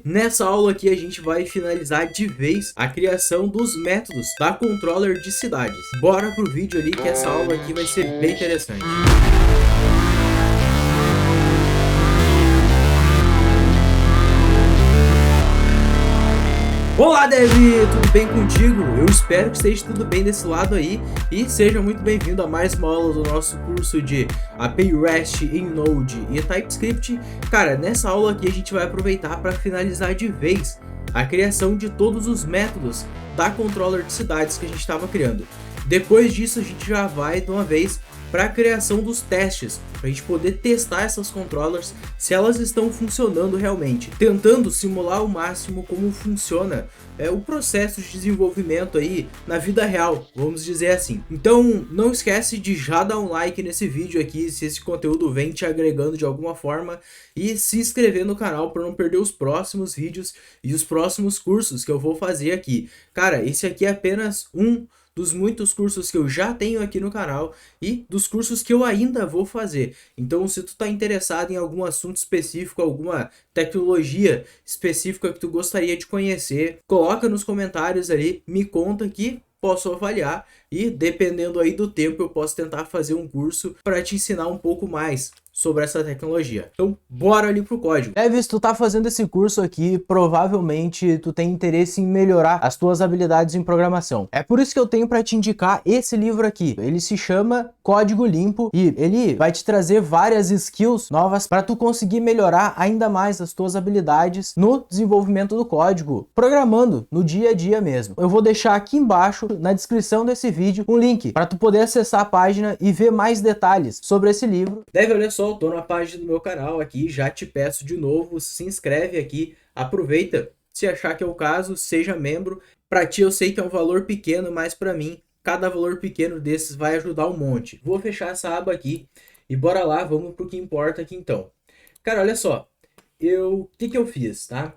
Nessa aula aqui a gente vai finalizar de vez a criação dos métodos da controller de cidades. Bora pro vídeo ali que essa aula aqui vai ser bem interessante. Olá, Dev! Tudo bem contigo? Eu espero que esteja tudo bem desse lado aí e seja muito bem-vindo a mais uma aula do nosso curso de API REST em Node e TypeScript. Cara, nessa aula aqui a gente vai aproveitar para finalizar de vez a criação de todos os métodos da controller de cidades que a gente estava criando. Depois disso a gente já vai de uma vez para a criação dos testes, para a gente poder testar essas controllers se elas estão funcionando realmente, tentando simular ao máximo como funciona o processo de desenvolvimento aí na vida real, vamos dizer assim. Então não esquece de já dar um like nesse vídeo aqui se esse conteúdo vem te agregando de alguma forma e se inscrever no canal para não perder os próximos vídeos e os próximos cursos que eu vou fazer aqui. Cara, esse aqui é apenas um dos muitos cursos que eu já tenho aqui no canal e dos cursos que eu ainda vou fazer. Então, se tu tá interessado em algum assunto específico, alguma tecnologia específica que tu gostaria de conhecer, coloca nos comentários ali, me conta que posso avaliar e, dependendo aí do tempo, eu posso tentar fazer um curso para te ensinar um pouco mais sobre essa tecnologia. Então, bora ali pro código. Se tu tá fazendo esse curso aqui, provavelmente tu tem interesse em melhorar as tuas habilidades em programação. É por isso que eu tenho para te indicar esse livro aqui. Ele se chama Código Limpo e ele vai te trazer várias skills novas para tu conseguir melhorar ainda mais as tuas habilidades no desenvolvimento do código, programando no dia a dia mesmo. Eu vou deixar aqui embaixo, na descrição desse vídeo, um link para tu poder acessar a página e ver mais detalhes sobre esse livro. Olha só, eu tô na página do meu canal aqui, já te peço de novo, se inscreve aqui, aproveita, se achar que é o caso, seja membro. Para ti eu sei que é um valor pequeno, mas para mim, cada valor pequeno desses vai ajudar um monte. Vou fechar essa aba aqui e bora lá, vamos pro que importa aqui então. Cara, olha só, o que eu fiz, tá?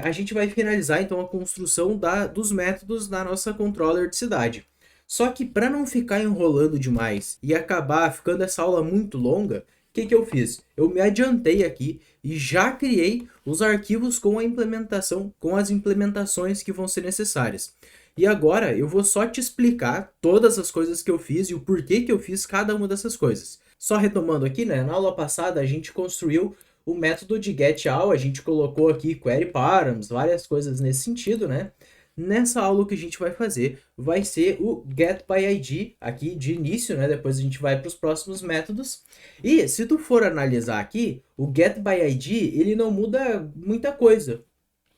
A gente vai finalizar então a construção dos métodos da nossa controller de cidade. Só que para não ficar enrolando demais e acabar ficando essa aula muito longa, o que eu fiz? Eu me adiantei aqui e já criei os arquivos com a implementação, com as implementações que vão ser necessárias. E agora eu vou só te explicar todas as coisas que eu fiz e o porquê que eu fiz cada uma dessas coisas. Só retomando aqui, né? Na aula passada a gente construiu o método de getAll, a gente colocou aqui query params, várias coisas nesse sentido, né? Nessa aula o que a gente vai fazer vai ser o getById aqui de início, né? Depois a gente vai para os próximos métodos. E se tu for analisar aqui, o getById ele não muda muita coisa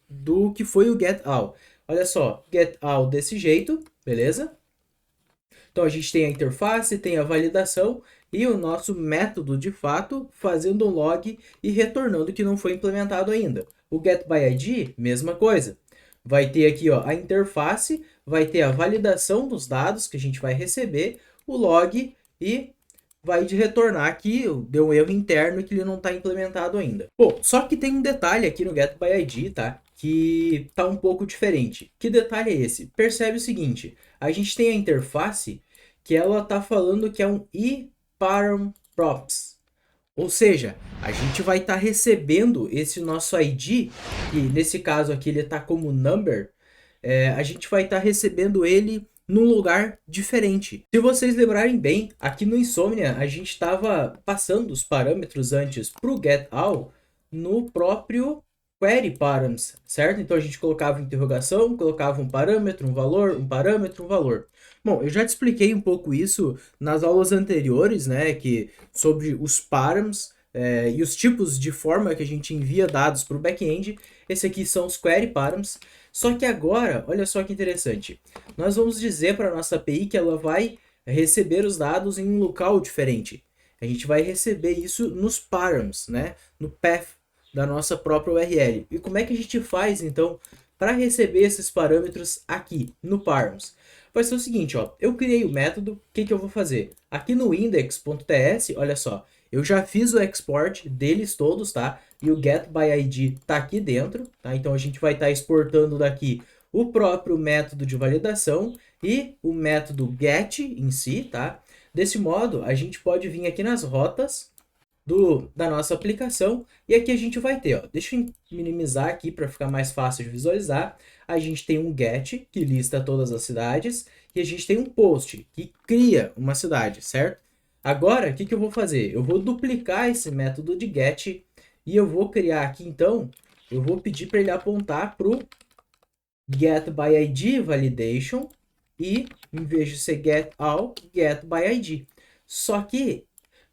do que foi o getAll. Olha só, getAll desse jeito, beleza? Então a gente tem a interface, tem a validação e o nosso método de fato fazendo um log e retornando que não foi implementado ainda. O getById, mesma coisa. Vai ter aqui ó, a interface, vai ter a validação dos dados que a gente vai receber, o log e vai retornar aqui, deu um erro interno que ele não está implementado ainda. Bom, só que tem um detalhe aqui no getById, tá? Que tá um pouco diferente. Que detalhe é esse? Percebe o seguinte, a gente tem a interface que ela tá falando que é um eParam props. Ou seja, a gente vai estar recebendo esse nosso ID, que nesse caso aqui ele está como number, a gente vai estar recebendo ele num lugar diferente. Se vocês lembrarem bem, aqui no Insomnia a gente estava passando os parâmetros antes para o getAll no próprio query params, certo? Então a gente colocava interrogação, colocava um parâmetro, um valor, um parâmetro, um valor. Bom, eu já te expliquei um pouco isso nas aulas anteriores, né, sobre os params e os tipos de forma que a gente envia dados para o back-end. Esse aqui são os query params. Só que agora, olha só que interessante, nós vamos dizer para a nossa API que ela vai receber os dados em um local diferente. A gente vai receber isso nos params, né, no path da nossa própria URL. E como é que a gente faz, então, para receber esses parâmetros aqui, no params? Vai ser o seguinte, ó, eu criei o método, o que eu vou fazer? Aqui no index.ts, olha só, eu já fiz o export deles todos, tá? E o getById tá aqui dentro, tá? Então a gente vai estar exportando daqui o próprio método de validação e o método get em si, tá? Desse modo, a gente pode vir aqui nas rotas da nossa aplicação. E aqui a gente vai ter, ó, deixa eu minimizar aqui para ficar mais fácil de visualizar. A gente tem um get, que lista todas as cidades, e a gente tem um post, que cria uma cidade, certo? Agora, o que eu vou fazer? Eu vou duplicar esse método de get, e eu vou criar aqui, então, eu vou pedir para ele apontar para o getById validation, e em vez de ser getAll, getById. Só que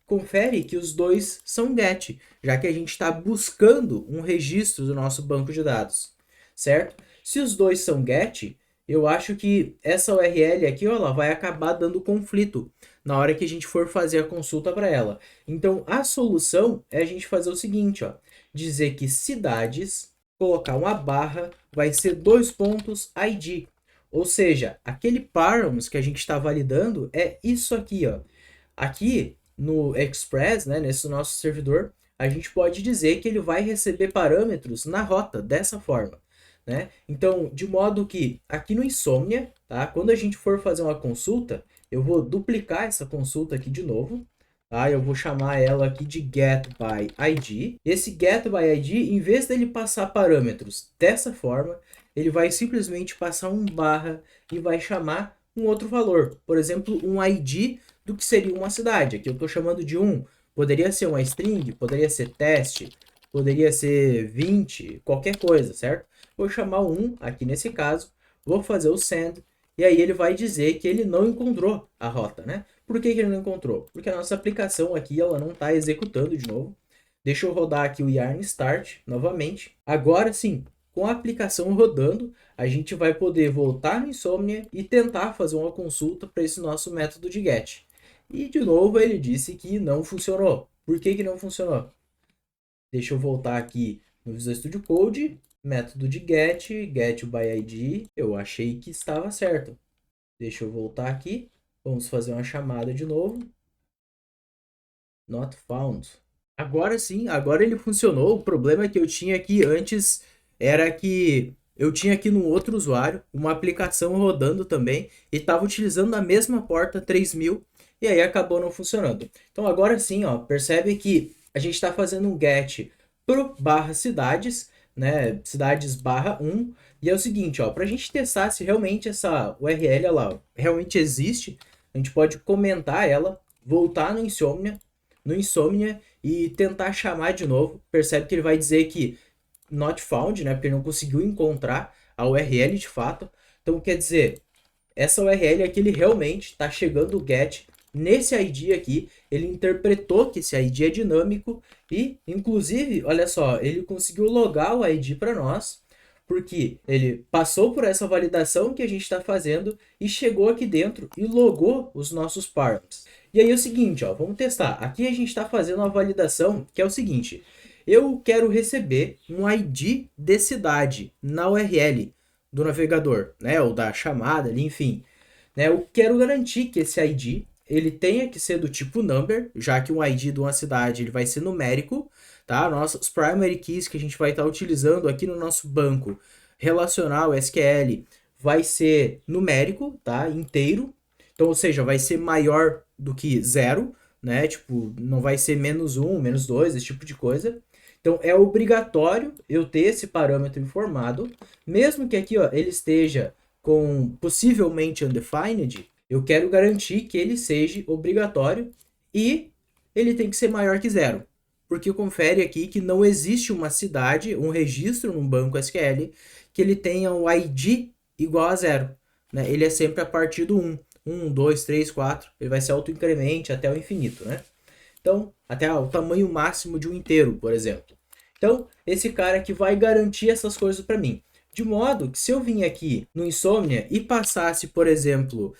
confere que os dois são get, já que a gente está buscando um registro do nosso banco de dados, certo? Se os dois são get, eu acho que essa URL aqui, ó, ela vai acabar dando conflito na hora que a gente for fazer a consulta para ela. Então, a solução é a gente fazer o seguinte, ó, dizer que cidades, colocar uma barra, vai ser dois pontos ID. Ou seja, aquele params que a gente está validando é isso aqui, ó. Aqui no Express, né, nesse nosso servidor, a gente pode dizer que ele vai receber parâmetros na rota dessa forma, né? Então, de modo que aqui no Insomnia, tá? Quando a gente for fazer uma consulta, eu vou duplicar essa consulta aqui de novo, tá? Eu vou chamar ela aqui de getById. Esse getById, em vez dele passar parâmetros dessa forma, ele vai simplesmente passar um barra e vai chamar um outro valor. Por exemplo, um ID do que seria uma cidade. Aqui eu estou chamando de 1. Poderia ser uma string, poderia ser teste, poderia ser 20, qualquer coisa, certo? Vou chamar o 1 aqui nesse caso, vou fazer o send, e aí ele vai dizer que ele não encontrou a rota, né? Por que ele não encontrou? Porque a nossa aplicação aqui ela não está executando de novo. Deixa eu rodar aqui o yarn start novamente. Agora sim, com a aplicação rodando, a gente vai poder voltar no Insomnia e tentar fazer uma consulta para esse nosso método de get. E de novo ele disse que não funcionou. Por que não funcionou? Deixa eu voltar aqui no Visual Studio Code, método de getById, eu achei que estava certo. Deixa eu voltar aqui, vamos fazer uma chamada de novo. Not found. Agora sim, agora ele funcionou. O problema que eu tinha aqui antes era que eu tinha aqui no outro usuário uma aplicação rodando também e estava utilizando a mesma porta 3000 e aí acabou não funcionando. Então agora sim, ó, percebe que a gente está fazendo um get pro barra cidades, né, cidades barra 1, e é o seguinte, ó, para a gente testar se realmente essa URL lá ó, realmente existe, a gente pode comentar ela, voltar no Insomnia e tentar chamar de novo. Percebe que ele vai dizer que not found, né, porque ele não conseguiu encontrar a URL de fato. Então quer dizer, essa URL aqui ele realmente está chegando o get nesse ID aqui, ele interpretou que esse ID é dinâmico e, inclusive, olha só, ele conseguiu logar o ID para nós, porque ele passou por essa validação que a gente está fazendo e chegou aqui dentro e logou os nossos params. E aí é o seguinte, ó, vamos testar. Aqui a gente está fazendo uma validação que é o seguinte, eu quero receber um ID de cidade na URL do navegador, né, ou da chamada ali, enfim. Né, eu quero garantir que esse ID ele tenha que ser do tipo number, já que um ID de uma cidade ele vai ser numérico, tá? Nossos primary keys que a gente vai estar utilizando aqui no nosso banco relacional SQL vai ser numérico, tá? Inteiro. Então, ou seja, vai ser maior do que 0, né? Tipo, não vai ser -1, -2, esse tipo de coisa. Então, é obrigatório eu ter esse parâmetro informado, mesmo que aqui ó, ele esteja com possivelmente undefined, eu quero garantir que ele seja obrigatório e ele tem que ser maior que 0. Porque confere aqui que não existe uma cidade, um registro num banco SQL, que ele tenha um ID igual a 0. Né? Ele é sempre a partir do 1. 1, 2, 3, 4. Ele vai ser autoincremente até o infinito. Né? Então, até o tamanho máximo de um inteiro, por exemplo. Então, esse cara aqui vai garantir essas coisas para mim. De modo que se eu vim aqui no Insomnia e passasse, por exemplo,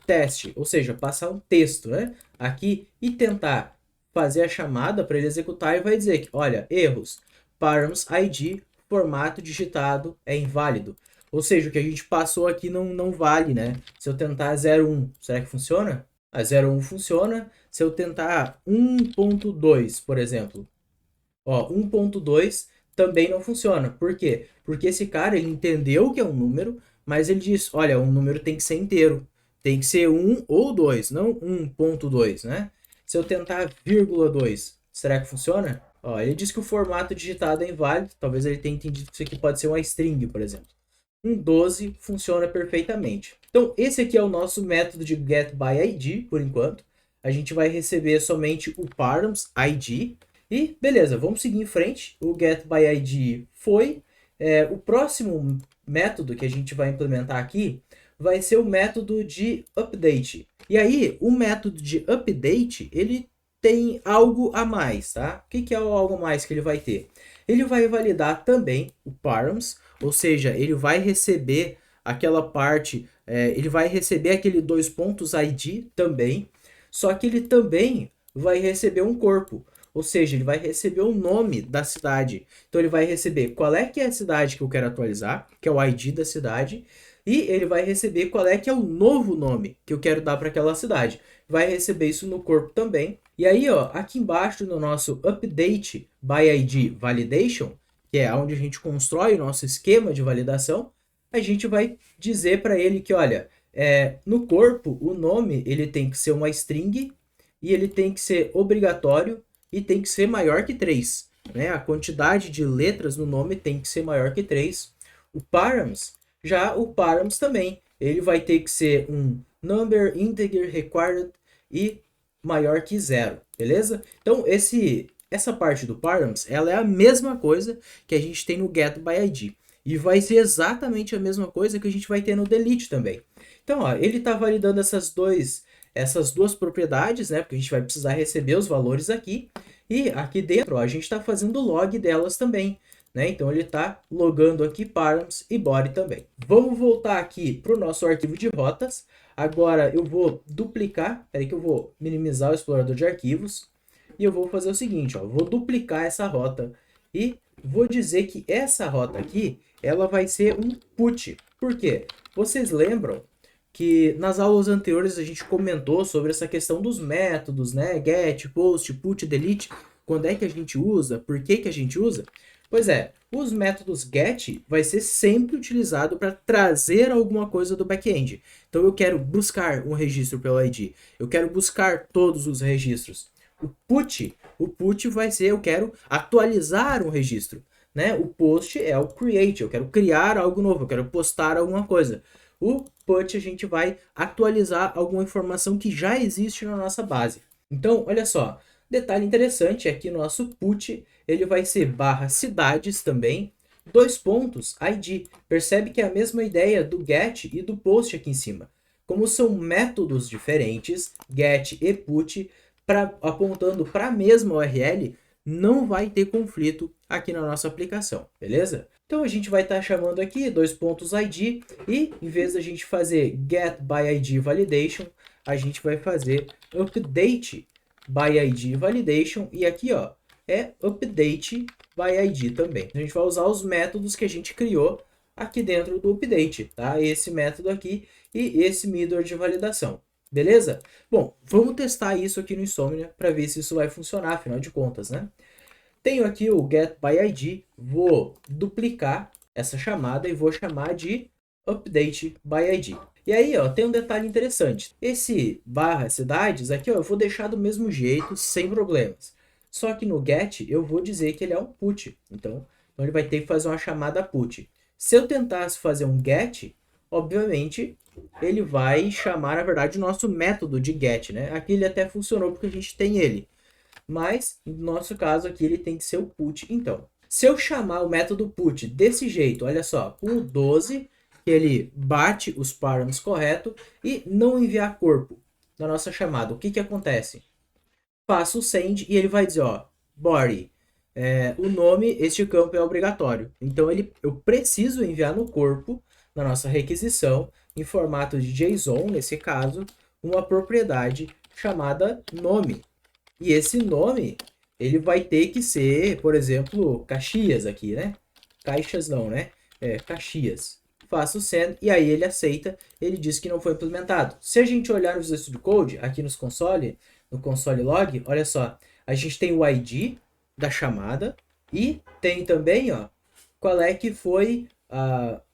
teste, ou seja, passar um texto, né, aqui e tentar fazer a chamada para ele executar, ele vai dizer que, olha, erros, params ID, formato digitado é inválido. Ou seja, o que a gente passou aqui não vale, né? Se eu tentar 01, será que funciona? A 01 funciona. Se eu tentar 1.2, por exemplo, ó, 1.2 também não funciona. Por quê? Porque esse cara, ele entendeu que é um número, mas ele diz, olha, um número tem que ser inteiro. Tem que ser 1 ou 2, não 1.2, né? Se eu tentar 0,2, Será que funciona? Ó, ele diz que o formato digitado é inválido. Talvez ele tenha entendido que isso aqui pode ser uma string, por exemplo. Um 12 funciona perfeitamente. Então, esse aqui é o nosso método de getById, por enquanto. A gente vai receber somente o params id. E beleza, vamos seguir em frente. O getById foi. O próximo método que a gente vai implementar aqui vai ser o método de update. E aí, o método de update, ele tem algo a mais, tá? O que é o algo a mais que ele vai ter? Ele vai validar também o params, ou seja, ele vai receber aquela parte, ele vai receber aquele dois pontos ID também, só que ele também vai receber um corpo, ou seja, ele vai receber o nome da cidade. Então ele vai receber qual é que é a cidade que eu quero atualizar, que é o ID da cidade, e ele vai receber qual é que é o novo nome que eu quero dar para aquela cidade. Vai receber isso no corpo também. E aí, ó, aqui embaixo no nosso update by ID validation, que é onde a gente constrói o nosso esquema de validação, a gente vai dizer para ele que, olha, no corpo o nome ele tem que ser uma string e ele tem que ser obrigatório e tem que ser maior que 3. Né? A quantidade de letras no nome tem que ser maior que 3. O params, já o params também, ele vai ter que ser um number integer required e maior que 0, beleza? Então essa parte do params, ela é a mesma coisa que a gente tem no getById. E vai ser exatamente a mesma coisa que a gente vai ter no delete também. Então, ó, ele está validando essas duas propriedades, né? Porque a gente vai precisar receber os valores aqui. E aqui dentro, ó, a gente está fazendo log delas também. Né? Então ele está logando aqui params e body também. Vamos voltar aqui para o nosso arquivo de rotas. Agora eu vou duplicar, peraí que eu vou minimizar o explorador de arquivos. E eu vou fazer o seguinte, ó, vou duplicar essa rota e vou dizer que essa rota aqui, ela vai ser um put. Por quê? Vocês lembram que nas aulas anteriores a gente comentou sobre essa questão dos métodos, né? Get, post, put, delete. Quando é que a gente usa? Por que que a gente usa? Pois é, os métodos get vai ser sempre utilizado para trazer alguma coisa do back-end. Então eu quero buscar um registro pelo ID, eu quero buscar todos os registros. O put vai ser eu quero atualizar um registro. Né? O post é o create, eu quero criar algo novo, eu quero postar alguma coisa. O put a gente vai atualizar alguma informação que já existe na nossa base. Então, olha só, detalhe interessante aqui no nosso put, ele vai ser barra cidades também, dois pontos, ID. Percebe que é a mesma ideia do get e do post aqui em cima. Como são métodos diferentes, get e put, apontando para a mesma URL, não vai ter conflito aqui na nossa aplicação, beleza? Então a gente vai estar chamando aqui dois pontos ID e em vez da gente fazer get by ID validation, a gente vai fazer update by ID validation e aqui ó, é update by ID também. A gente vai usar os métodos que a gente criou aqui dentro do update, tá? Esse método aqui e esse middle de validação. Beleza? Bom, vamos testar isso aqui no Insomnia para ver se isso vai funcionar, afinal de contas, né? Tenho aqui o getById, vou duplicar essa chamada e vou chamar de updateById. E aí, ó, tem um detalhe interessante. Esse barra cidades aqui, ó, eu vou deixar do mesmo jeito, sem problemas. Só que no get eu vou dizer que ele é um put. Então ele vai ter que fazer uma chamada put. Se eu tentasse fazer um get, obviamente ele vai chamar, na verdade, o nosso método de get, né? Aqui ele até funcionou porque a gente tem ele. Mas, no nosso caso aqui, ele tem que ser o put, então. Se eu chamar o método put desse jeito, olha só, com o 12, que ele bate os params correto e não enviar corpo na nossa chamada, o que que acontece? Faço o send e ele vai dizer, ó, body, o nome, este campo é obrigatório. Então, eu preciso enviar no corpo, na nossa requisição, em formato de JSON, nesse caso, uma propriedade chamada nome. E esse nome, ele vai ter que ser, por exemplo, Caxias aqui, né? Caixas não, né? Caxias. Faço o send e aí ele aceita, ele diz que não foi implementado. Se a gente olhar no Visual Studio Code, aqui no console log, olha só, a gente tem o ID da chamada e tem também, ó, qual é que foi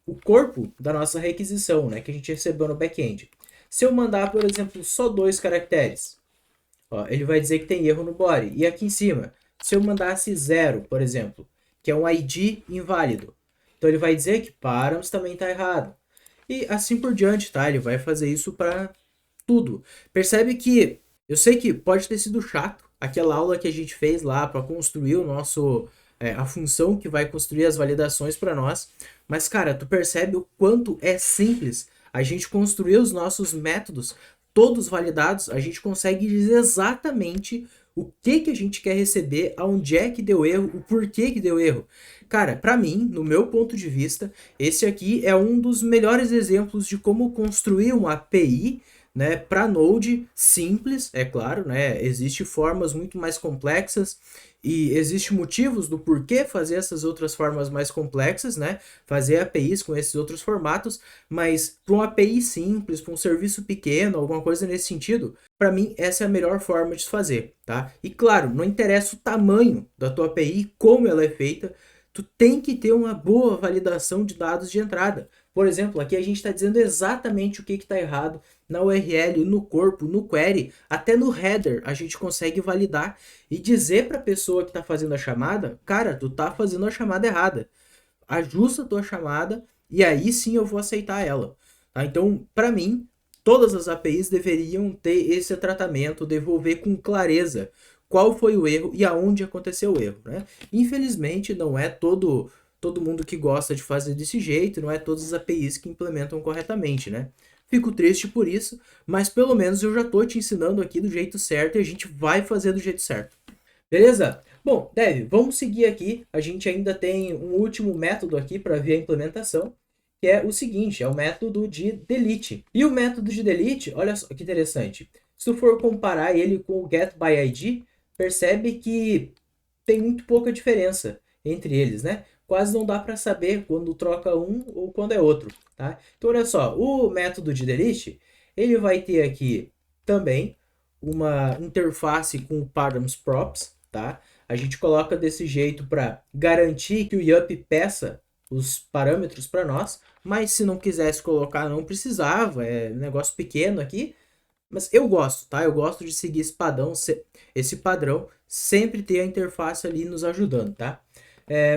o corpo da nossa requisição, né? Que a gente recebeu no back-end. Se eu mandar, por exemplo, só 2 caracteres, Ó, ele vai dizer que tem erro no body. E aqui em cima, se eu mandasse 0, por exemplo, que é um ID inválido, então ele vai dizer que params também está errado. E assim por diante, tá? Ele vai fazer isso para tudo. Percebe que eu sei que pode ter sido chato aquela aula que a gente fez lá para construir o nosso a função que vai construir as validações para nós, mas cara, tu percebe o quanto é simples a gente construir os nossos métodos todos validados, a gente consegue dizer exatamente o que que a gente quer receber, aonde é que deu erro, o porquê que deu erro. Cara, para mim, no meu ponto de vista, esse aqui é um dos melhores exemplos de como construir uma API, né, para Node simples, é claro, né? Existem formas muito mais complexas e existem motivos do porquê fazer essas outras formas mais complexas, né? Fazer APIs com esses outros formatos, mas para uma API simples, para um serviço pequeno, alguma coisa nesse sentido, para mim essa é a melhor forma de se fazer, tá? E claro, não interessa o tamanho da tua API, como ela é feita, tu tem que ter uma boa validação de dados de entrada. Por exemplo, aqui a gente está dizendo exatamente o que está errado na URL, no corpo, no query, até no header a gente consegue validar e dizer para a pessoa que está fazendo a chamada, cara, tu tá fazendo a chamada errada, ajusta a tua chamada e aí sim eu vou aceitar ela. Tá? Então, para mim, todas as APIs deveriam ter esse tratamento, devolver com clareza qual foi o erro e aonde aconteceu o erro. Né? Infelizmente, não é todo mundo que gosta de fazer desse jeito, não é todas as APIs que implementam corretamente, né? Fico triste por isso, mas pelo menos eu já tô te ensinando aqui do jeito certo e a gente vai fazer do jeito certo. Beleza? Bom, Dev, vamos seguir aqui. A gente ainda tem um último método aqui para ver a implementação, que é o seguinte, é o método de delete. E o método de delete, olha só que interessante. Se tu for comparar ele com o getById, percebe que tem muito pouca diferença entre eles, né? Quase não dá para saber quando troca um ou quando é outro, tá? Então, olha só, o método de delete, ele vai ter aqui também uma interface com params props, tá? A gente coloca desse jeito para garantir que o yup peça os parâmetros para nós, mas se não quisesse colocar, não precisava, é um negócio pequeno aqui, mas eu gosto, tá? Eu gosto de seguir esse padrão, sempre ter a interface ali nos ajudando, tá?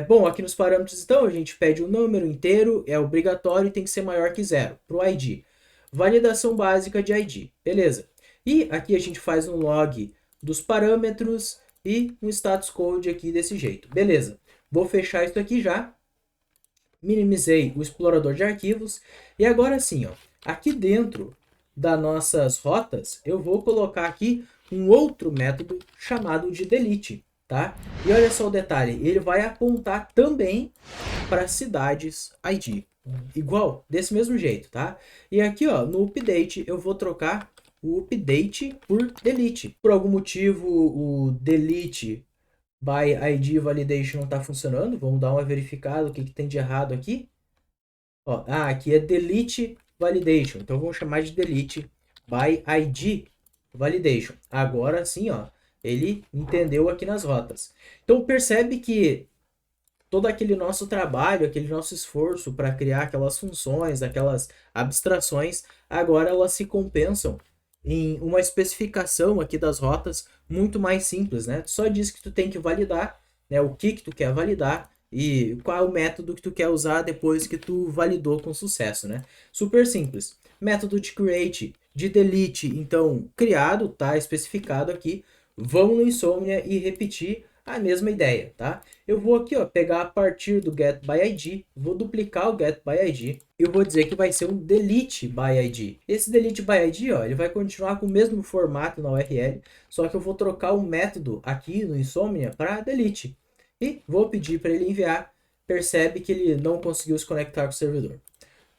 Bom, aqui nos parâmetros, então, a gente pede o número inteiro, é obrigatório e tem que ser maior que 0, para o ID. Validação básica de ID, beleza. E aqui a gente faz um log dos parâmetros e um status code aqui desse jeito, beleza. Vou fechar isso aqui já. Minimizei o explorador de arquivos. E agora sim, ó, aqui dentro das nossas rotas, eu vou colocar aqui um outro método chamado de delete, tá? E olha só o detalhe, ele vai apontar também para cidades ID, igual, desse mesmo jeito, tá? E aqui, ó, no update, eu vou trocar o update por delete. Por algum motivo, o delete by ID validation não está funcionando. Vamos dar uma verificada o que tem de errado aqui. Ó, aqui é delete validation. Então vamos chamar de delete by ID validation. Agora sim, ó, ele entendeu aqui nas rotas. Então percebe que todo aquele nosso trabalho, aquele nosso esforço para criar aquelas funções, aquelas abstrações, agora elas se compensam em uma especificação aqui das rotas muito mais simples, né? Tu só diz que tu tem que validar, né, o que tu quer validar e qual é o método que tu quer usar depois que tu validou com sucesso, né? Super simples. Método de create, de delete, então, criado, tá especificado aqui. Vamos no Insomnia e repetir a mesma ideia, tá? Eu vou aqui, ó, pegar a partir do getById, vou duplicar o getById e eu vou dizer que vai ser um deleteById. Esse deleteById, ó, ele vai continuar com o mesmo formato na URL, só que eu vou trocar o método aqui no Insomnia para delete. E vou pedir para ele enviar. Percebe que ele não conseguiu se conectar com o servidor.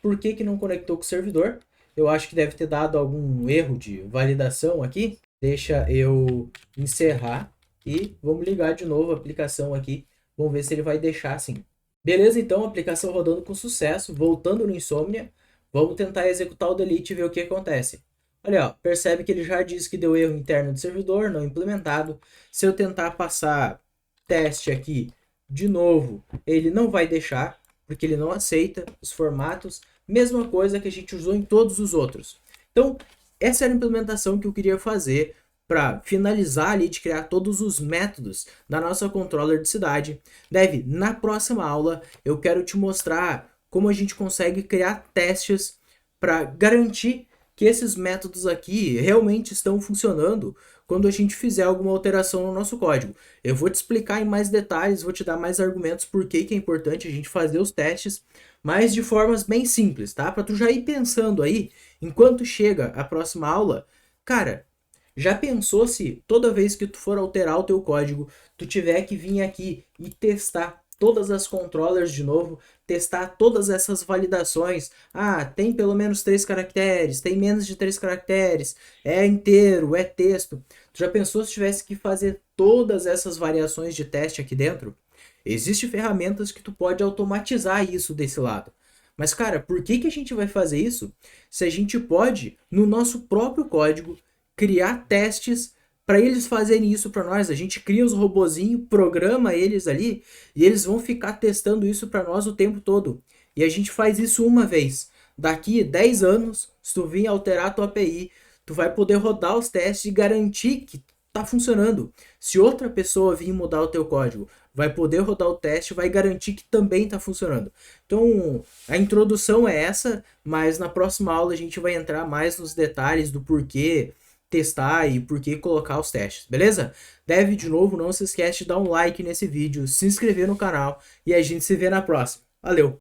Por que que não conectou com o servidor? Eu acho que deve ter dado algum erro de validação aqui. Deixa eu encerrar e vamos ligar de novo a aplicação aqui. Vamos ver se ele vai deixar assim. Beleza, então, a aplicação rodando com sucesso. Voltando no Insomnia, vamos tentar executar o delete e ver o que acontece. Olha, ó, percebe que ele já disse que deu erro interno do servidor, não implementado. Se eu tentar passar teste aqui de novo, ele não vai deixar, porque ele não aceita os formatos. Mesma coisa que a gente usou em todos os outros. Então, essa era a implementação que eu queria fazer para finalizar ali de criar todos os métodos da nossa controller de cidade. Dev, na próxima aula eu quero te mostrar como a gente consegue criar testes para garantir que esses métodos aqui realmente estão funcionando quando a gente fizer alguma alteração no nosso código. Eu vou te explicar em mais detalhes, vou te dar mais argumentos por que é importante a gente fazer os testes, mas de formas bem simples, tá? Para tu já ir pensando aí, enquanto chega a próxima aula, cara, já pensou se toda vez que tu for alterar o teu código, tu tiver que vir aqui e testar todas as controllers de novo, testar todas essas validações. Ah, tem pelo menos 3 caracteres, tem menos de 3 caracteres, é inteiro, é texto. Tu já pensou se tivesse que fazer todas essas variações de teste aqui dentro? Existem ferramentas que tu pode automatizar isso desse lado. Mas, cara, por que a gente vai fazer isso se a gente pode, no nosso próprio código, criar testes para eles fazerem isso para nós? A gente cria os robozinhos, programa eles ali e eles vão ficar testando isso para nós o tempo todo. E a gente faz isso uma vez. Daqui 10 anos, se tu vir alterar a tua API, tu vai poder rodar os testes e garantir que tá funcionando. Se outra pessoa vir mudar o teu código, vai poder rodar o teste, vai garantir que também está funcionando. Então, a introdução é essa, mas na próxima aula a gente vai entrar mais nos detalhes do porquê testar e porquê colocar os testes, beleza? Deve, de novo, não se esquece de dar um like nesse vídeo, se inscrever no canal e a gente se vê na próxima. Valeu!